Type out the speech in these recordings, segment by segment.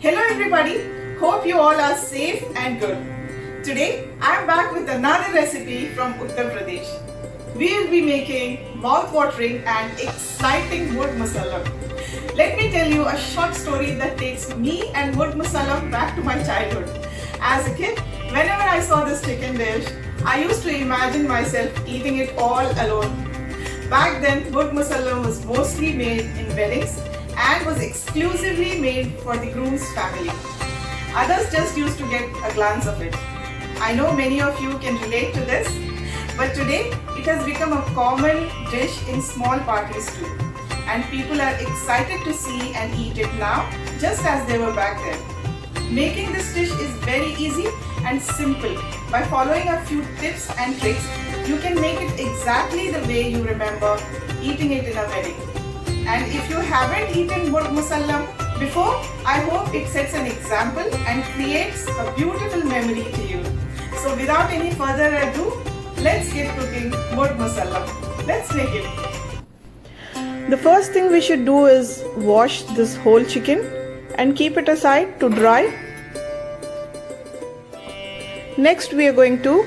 Hello everybody, hope you all are safe and good. Today I am back with another recipe from Uttar Pradesh. We will be making mouth-watering and exciting wood masala. Let me tell you a short story that takes me and wood masala back to my childhood. As a kid, whenever I saw this chicken dish, I used to imagine myself eating it all alone. Back then, wood masala was mostly made in weddings and was exclusively made for the groom's family. Others just used to get a glance of it. I know many of you can relate to this, but today it has become a common dish in small parties too. And people are excited to see and eat it now, just as they were back then. Making this dish is very easy and simple. By following a few tips and tricks, you can make it exactly the way you remember eating it in a wedding. And if you haven't eaten wood masala before, I hope it sets an example and creates a beautiful memory to you. So without any further ado, let's get cooking wood masala. Let's make it. The first thing we should do is wash this whole chicken and keep it aside to dry. Next we are going to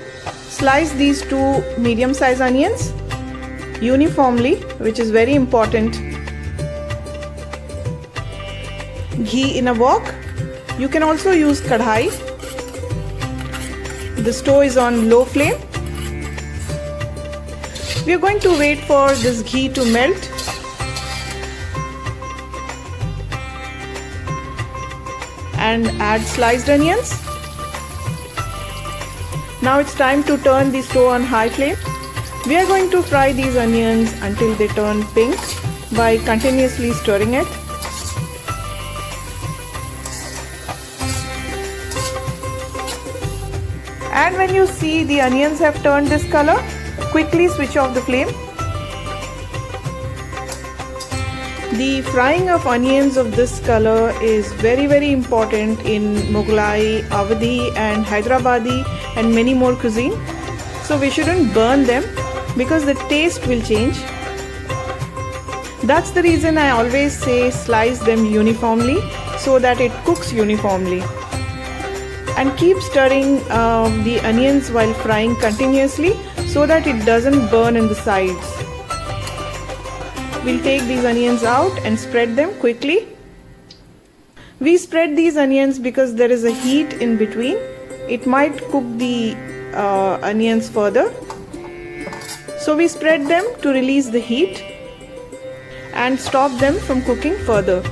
slice these two medium-sized onions uniformly, which is very important. Ghee in a wok. You can also use kadhai. The stove is on low flame. We are going to wait for this ghee to melt. And add sliced onions. Now it's time to turn the stove on high flame. We are going to fry these onions until they turn pink by continuously stirring it. And when you see the onions have turned this color, quickly switch off the flame. The frying of onions of this color is very important in Mughlai, Awadhi and Hyderabadi and many more cuisine. So we shouldn't burn them because the taste will change. That's the reason I always say slice them uniformly so that it cooks uniformly. And keep stirring the onions while frying continuously so that it doesn't burn in the sides. We'll take these onions out and spread them quickly. We spread these onions because there is a heat in between. It might cook the onions further. So we spread them to release the heat and stop them from cooking further.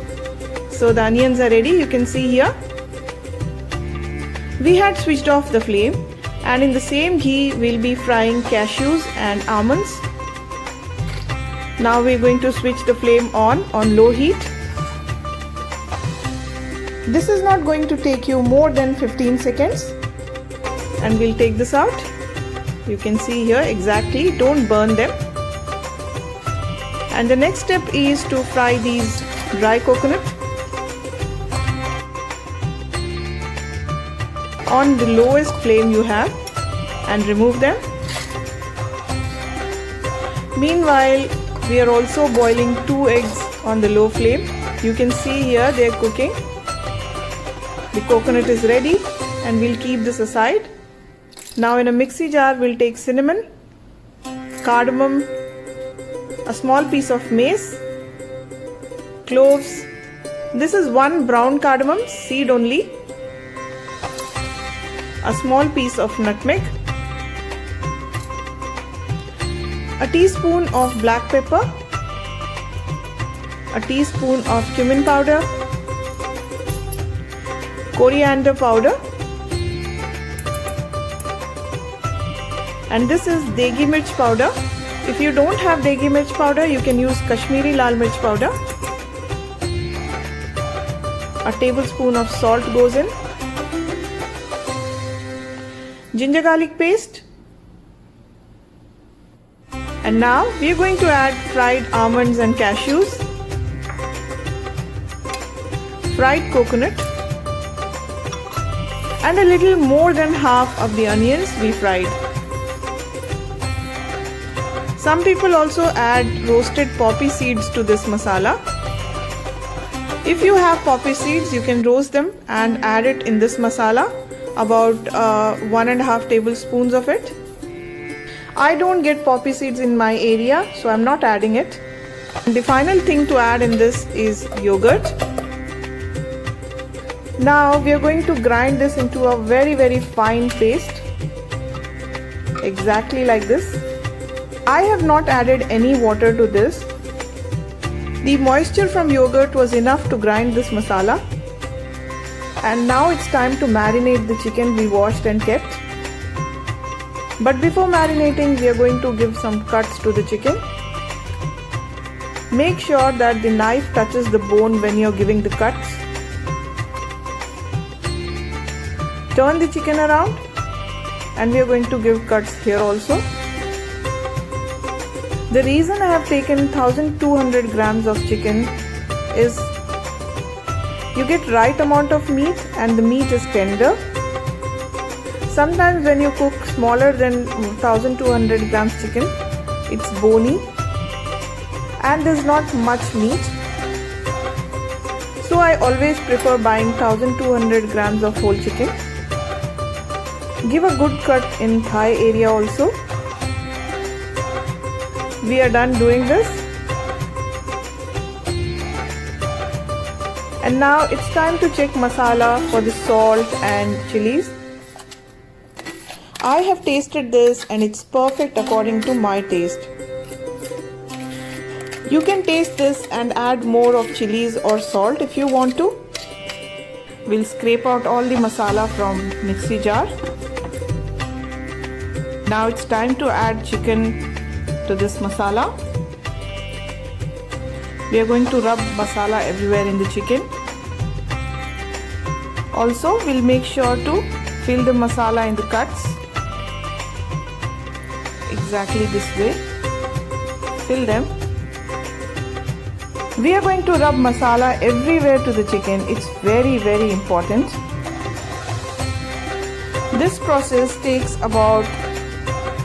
So the onions are ready, you can see here. We had switched off the flame, and in the same ghee we'll be frying cashews and almonds. Now we're going to switch the flame on low heat. This is not going to take you more than 15 seconds. And we'll take this out. You can see here exactly, don't burn them. And the next step is to fry these dry coconut on the lowest flame you have and remove them. Meanwhile, we are also boiling 2 eggs on the low flame. You can see here they are cooking. The coconut is ready and we'll keep this aside. Now in a mixie jar we'll take cinnamon, cardamom, a small piece of mace, cloves. This is 1 brown cardamom, seed only, a small piece of nutmeg, a teaspoon of black pepper, a teaspoon of cumin powder, coriander powder, and this is degi mirch powder. If you don't have degi mirch powder, you can use Kashmiri lal mirch powder. A tablespoon of salt goes in. Ginger garlic paste. And now we are going to add fried almonds and cashews, fried coconut, and a little more than half of the onions we fried. Some people also add roasted poppy seeds to this masala. If you have poppy seeds, you can roast them and add it in this masala, about 1.5 tablespoons of it. I don't get poppy seeds in my area, so I'm not adding it. And the final thing to add in this is yogurt. Now we are going to grind this into a very fine paste, exactly like this. I have not added any water to this. The moisture from yogurt was enough to grind this masala. And now it's time to marinate the chicken we washed and kept. But before marinating, we are going to give some cuts to the chicken. Make sure that the knife touches the bone when you're giving the cuts. Turn the chicken around, and we are going to give cuts here also. The reason I have taken 1200 grams of chicken is you get right amount of meat and the meat is tender. Sometimes when you cook smaller than 1200 grams chicken, it's bony and there's not much meat. So I always prefer buying 1200 grams of whole chicken. Give a good cut in thigh area also. We are done doing this. And now it's time to check masala for the salt and chilies. I have tasted this and it's perfect according to my taste. You can taste this and add more of chilies or salt if you want to. We'll scrape out all the masala from mixie jar. Now it's time to add chicken to this masala. We are going to rub masala everywhere in the chicken. Also, we'll make sure to fill the masala in the cuts. Exactly this way. Fill them. We are going to rub masala everywhere to the chicken. It's very important. This process takes about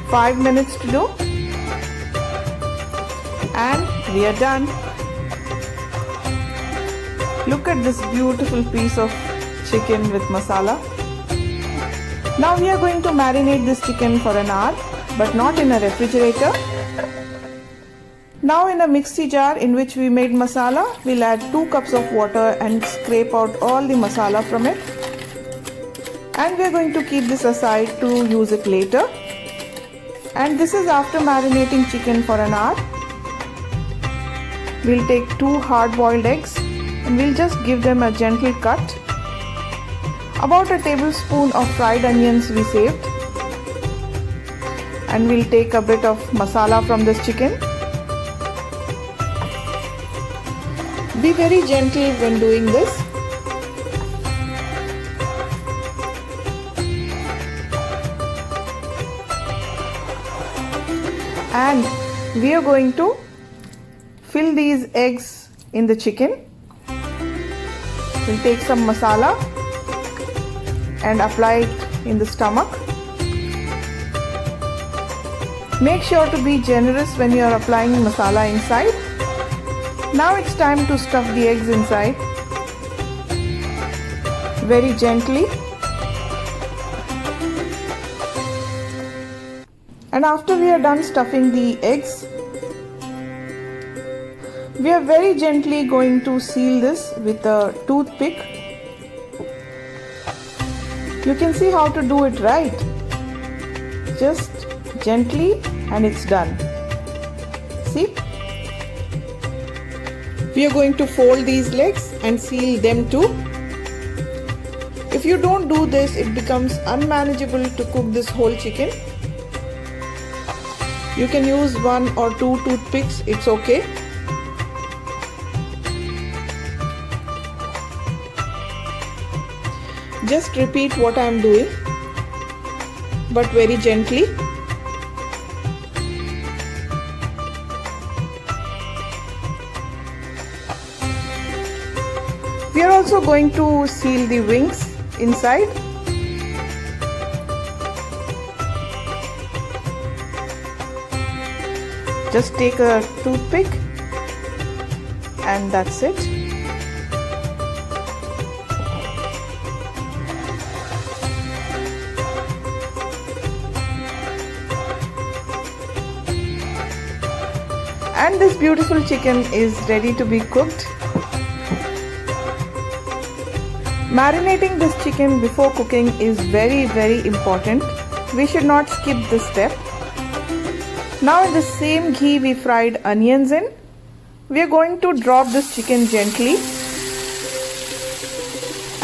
5 minutes to do. And we are done. Look at this beautiful piece of chicken with masala. Now we are going to marinate this chicken for an hour, but not in a refrigerator. Now in a mixie jar in which we made masala, we'll add 2 cups of water and scrape out all the masala from it. And we are going to keep this aside to use it later. And this is after marinating chicken for an hour. We'll take 2 hard-boiled eggs and we'll just give them a gentle cut. About a tablespoon of fried onions we saved. And we'll take a bit of masala from this chicken. Be very gentle when doing this. And we are going to fill these eggs in the chicken. We'll take some masala and apply it in the stomach. Make sure to be generous when you are applying masala inside. Now it's time to stuff the eggs inside. Very gently. And after we are done stuffing the eggs, we are very gently going to seal this with a toothpick. You can see how to do it, right? Just gently and it's done. See? We are going to fold these legs and seal them too. If you don't do this, it becomes unmanageable to cook this whole chicken. You can use 1 or 2 toothpicks, it's okay. Just repeat what I am doing, but very gently. We are also going to seal the wings inside. Just take a toothpick and that's it. And this beautiful chicken is ready to be cooked. Marinating this chicken before cooking is very important. We should not skip this step. Now in the same ghee we fried onions in. We are going to drop this chicken gently.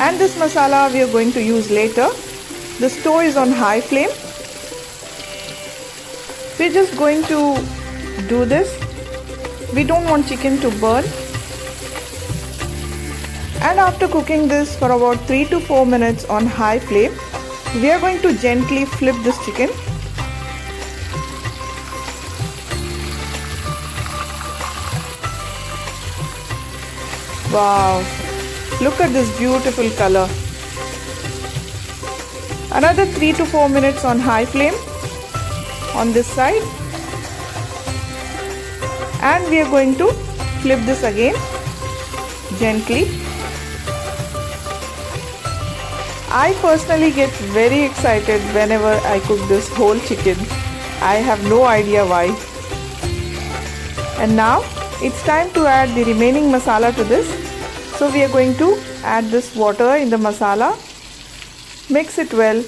And this masala we are going to use later. The stove is on high flame. We're just going to do this. We don't want chicken to burn. And after cooking this for about 3 to 4 minutes on high flame, we are going to gently flip this chicken. Wow, look at this beautiful color. Another 3 to 4 minutes on high flame on this side. And we are going to flip this again gently. I personally get very excited whenever I cook this whole chicken. I have no idea why. And now it's time to add the remaining masala to this. So we are going to add this water in the masala. Mix it well.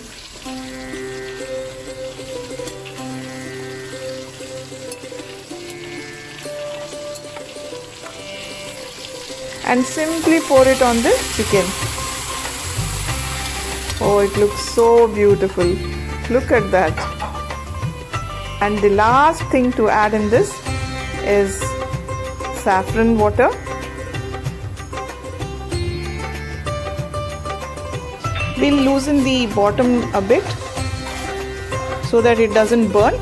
And simply pour it on the chicken. Oh, it looks so beautiful. Look at that. And the last thing to add in this is saffron water. We'll loosen the bottom a bit so that it doesn't burn.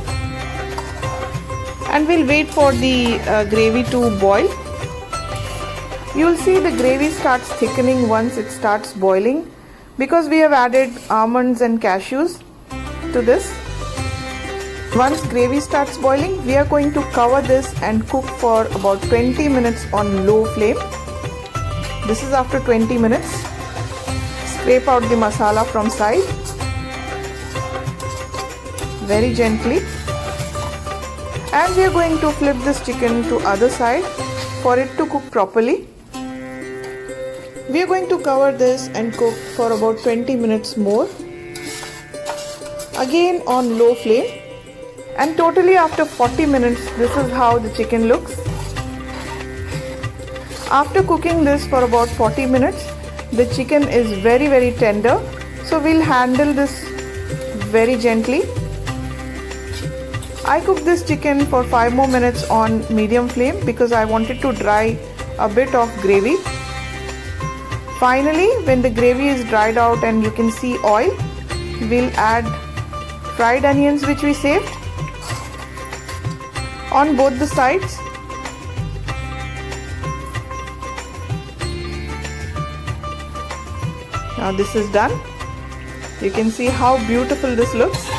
And we'll wait for the gravy to boil. You'll see the gravy starts thickening once it starts boiling, because we have added almonds and cashews to this. Once gravy starts boiling, we are going to cover this and cook for about 20 minutes on low flame. This is after 20 minutes. Scrape out the masala from side very gently. And we are going to flip this chicken to other side for it to cook properly. We are going to cover this and cook for about 20 minutes more, again on low flame. And totally after 40 minutes, this is how the chicken looks. After cooking this for about 40 minutes, the chicken is very tender. So we'll handle this very gently. I cooked this chicken for 5 more minutes on medium flame because I wanted to dry a bit of gravy. Finally, when the gravy is dried out and you can see oil, we'll add fried onions which we saved on both the sides. Now this is done. You can see how beautiful this looks.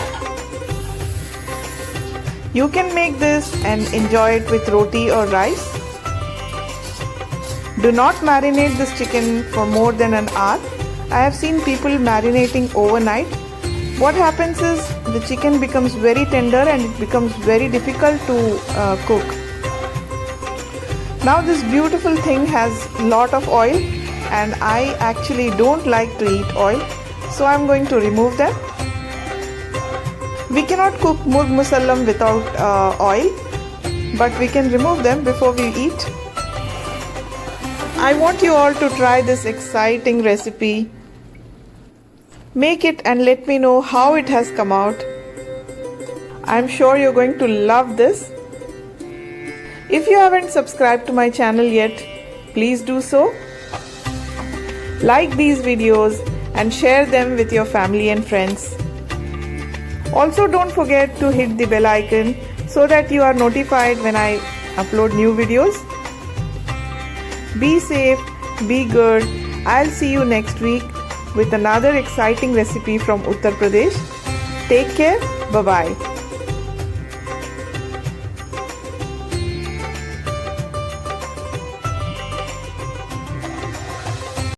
You can make this and enjoy it with roti or rice. Do not marinate this chicken for more than an hour. I have seen people marinating overnight. What happens is the chicken becomes very tender and it becomes very difficult to cook. Now this beautiful thing has lot of oil and I actually don't like to eat oil, so I'm going to remove them. We cannot cook murg musallam without oil, but we can remove them before we eat. I want you all to try this exciting recipe. Make it and let me know how it has come out. I'm sure you're going to love this. If you haven't subscribed to my channel yet, please do so. Like these videos and share them with your family and friends. Also, don't forget to hit the bell icon so that you are notified when I upload new videos. Be safe, be good. I'll see you next week with another exciting recipe from Uttar Pradesh. Take care. Bye-bye.